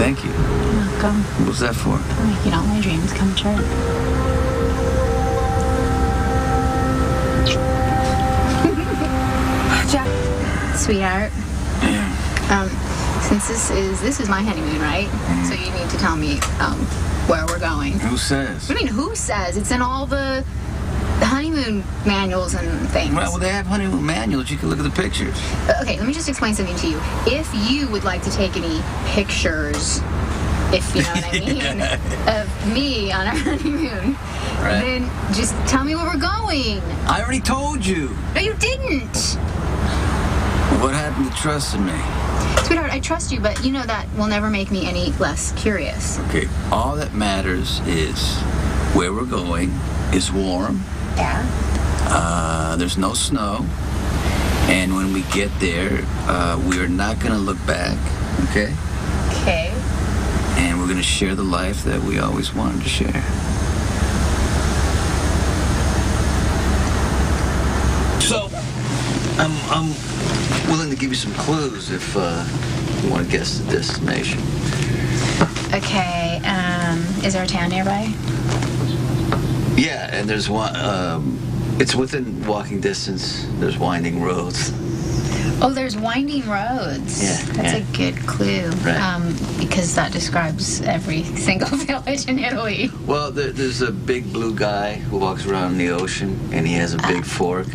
Thank you. You're welcome. What was that for? Making all my dreams come true. Jack, sweetheart. Since this is my honeymoon, right? So you need to tell me where we're going. Who says? I mean, who says? It's in all the honeymoon manuals and things. Well, they have honeymoon manuals. You can look at the pictures. Okay, let me just explain something to you. If you would like to take any pictures, if you know what I mean, of me on our honeymoon, right, then just tell me where we're going. I already told you. No, you didn't. What happened to trust in me? Sweetheart, I trust you, but you know that will never make me any less curious. Okay, all that matters is where we're going is warm. Yeah? There's no snow. And when we get there, we're not going to look back, okay? Okay. And we're going to share the life that we always wanted to share. So, I'm willing to give you some clues if you want to guess the destination. Okay, is there a town nearby? Yeah, and there's one, it's within walking distance. There's winding roads. Oh, there's winding roads. Yeah. That's a good clue. Right. Because that describes every single village in Italy. Well, there's a big blue guy who walks around in the ocean, and he has a big fork.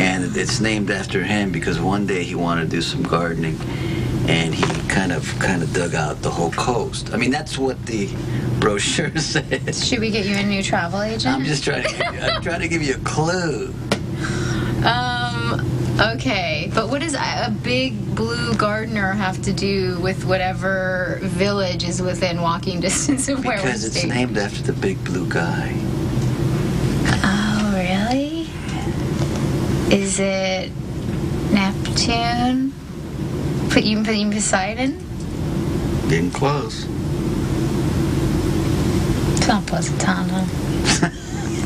And it's named after him because one day he wanted to do some gardening, and he kind of dug out the whole coast. I mean, that's what the brochure says. Should we get you a new travel agent? I'm just trying to give you a clue. Okay, but what does a big blue gardener have to do with whatever village is within walking distance of where we're Because it's staying? named after the big blue guy. Oh, really? Is it Neptune? Putting Poseidon? Getting close. It's not Positano.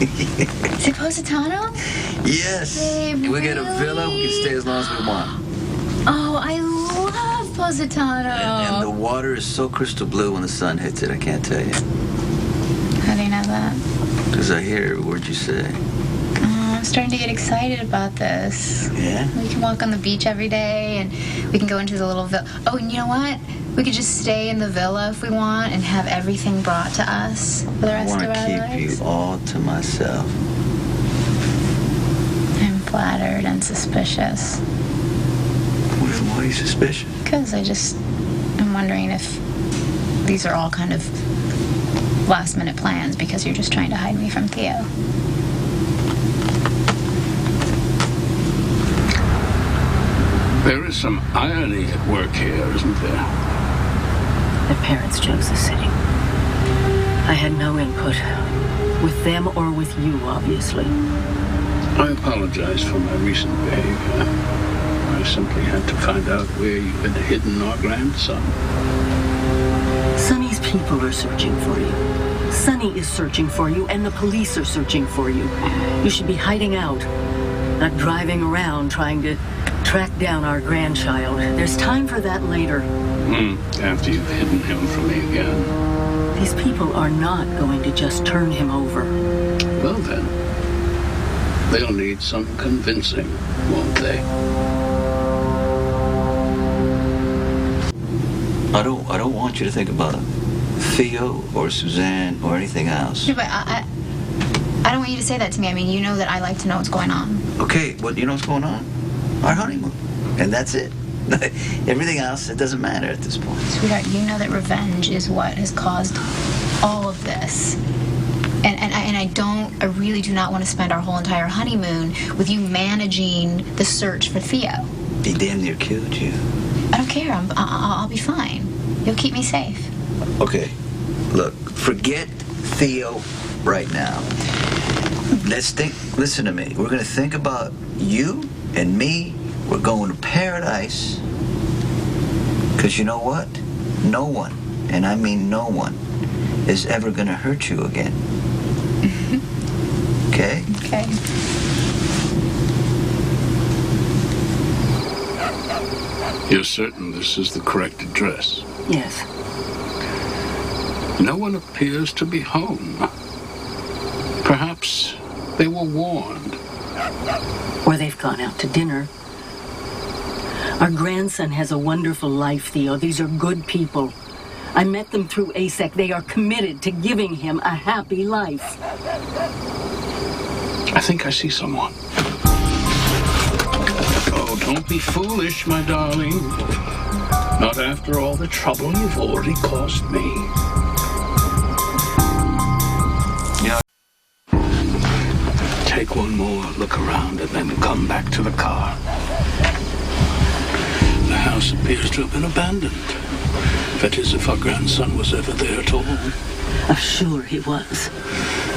Is it Positano? Yes. Babe, We get a villa, we can stay as long as we want. Oh, I love Positano. And the water is so crystal blue when the sun hits it, I can't tell you. How do you know that? Because I hear every word you say. I'm starting to get excited about this. Yeah? We can walk on the beach every day, and we can go into the little villa. Oh, and you know what? We could just stay in the villa if we want and have everything brought to us for the rest of our lives. I want to keep you all to myself. I'm flattered and suspicious. Why are you suspicious? Because I'm wondering if these are all kind of last-minute plans because you're just trying to hide me from Theo. There is some irony at work here, isn't there? My parents chose the city. I had no input. With them or with you, obviously. I apologize for my recent behavior. I simply had to find out where you had hidden our grandson. Sonny's people are searching for you. Sonny is searching for you, and the police are searching for you. You should be hiding out, not driving around trying to track down our grandchild. There's time for that later. After you've hidden him from me again. These people are not going to just turn him over. Well then, they'll need some convincing, won't they? I don't want you to think about Theo or Suzanne or anything else. No, but I don't want you to say that to me. I mean, you know that I like to know what's going on. Okay, well, you know what's going on? Our honeymoon. And that's it. Everything else, it doesn't matter at this point. Sweetheart, you know that revenge is what has caused all of this. And I really do not want to spend our whole entire honeymoon with you managing the search for Theo. He damn near killed you. I don't care. I'll be fine. You'll keep me safe. Okay, look, forget Theo right now. Listen to me. We're going to think about you and me. We're going to paradise. Because you know what? No one, and I mean no one, is ever going to hurt you again. Okay? Okay. You're certain this is the correct address? Yes. No one appears to be home. Perhaps they were warned. Or they've gone out to dinner. Our grandson has a wonderful life, Theo. These are good people. I met them through ASEC. They are committed to giving him a happy life. I think I see someone. Oh, don't be foolish, my darling. Not after all the trouble you've already caused me. Yeah. Take one more look around and then come back to the car. The house appears to have been abandoned. That is, if our grandson was ever there at all. I'm sure he was.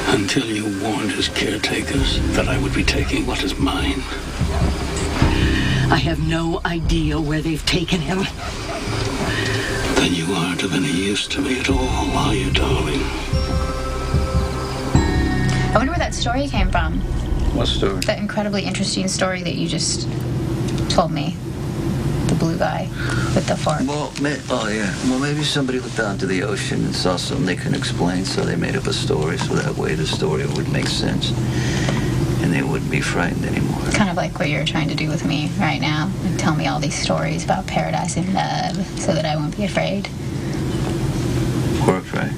Until you warned his caretakers that I would be taking what is mine. I have no idea where they've taken him. Then you aren't of any use to me at all, are you, darling? I wonder where that story came from. What story? That incredibly interesting story that you just told me. The blue guy with the fork. Well, Well, maybe somebody looked out into the ocean and saw something they couldn't explain, so they made up a story, so that way the story would make sense, and they wouldn't be frightened anymore. Kind of like what you're trying to do with me right now. And tell me all these stories about paradise and love so that I won't be afraid. Worked, right?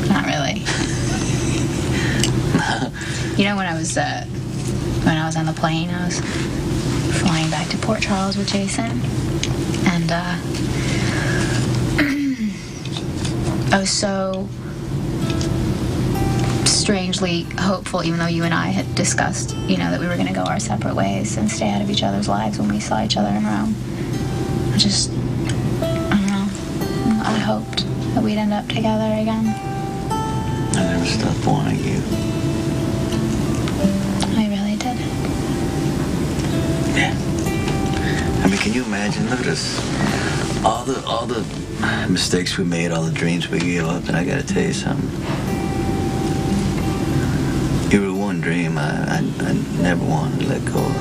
Not really. You know, when I was on the plane, I was flying back to Port Charles with Jason, and I was so strangely hopeful, even though you and I had discussed, that we were going to go our separate ways and stay out of each other's lives when we saw each other in Rome. I don't know. I hoped that we'd end up together again. I never stopped wanting you. I really did. Yeah. I mean, can you imagine? Look at us. All the mistakes we made, all the dreams we gave up, and I gotta tell you something. You were one dream I never wanted to let go of.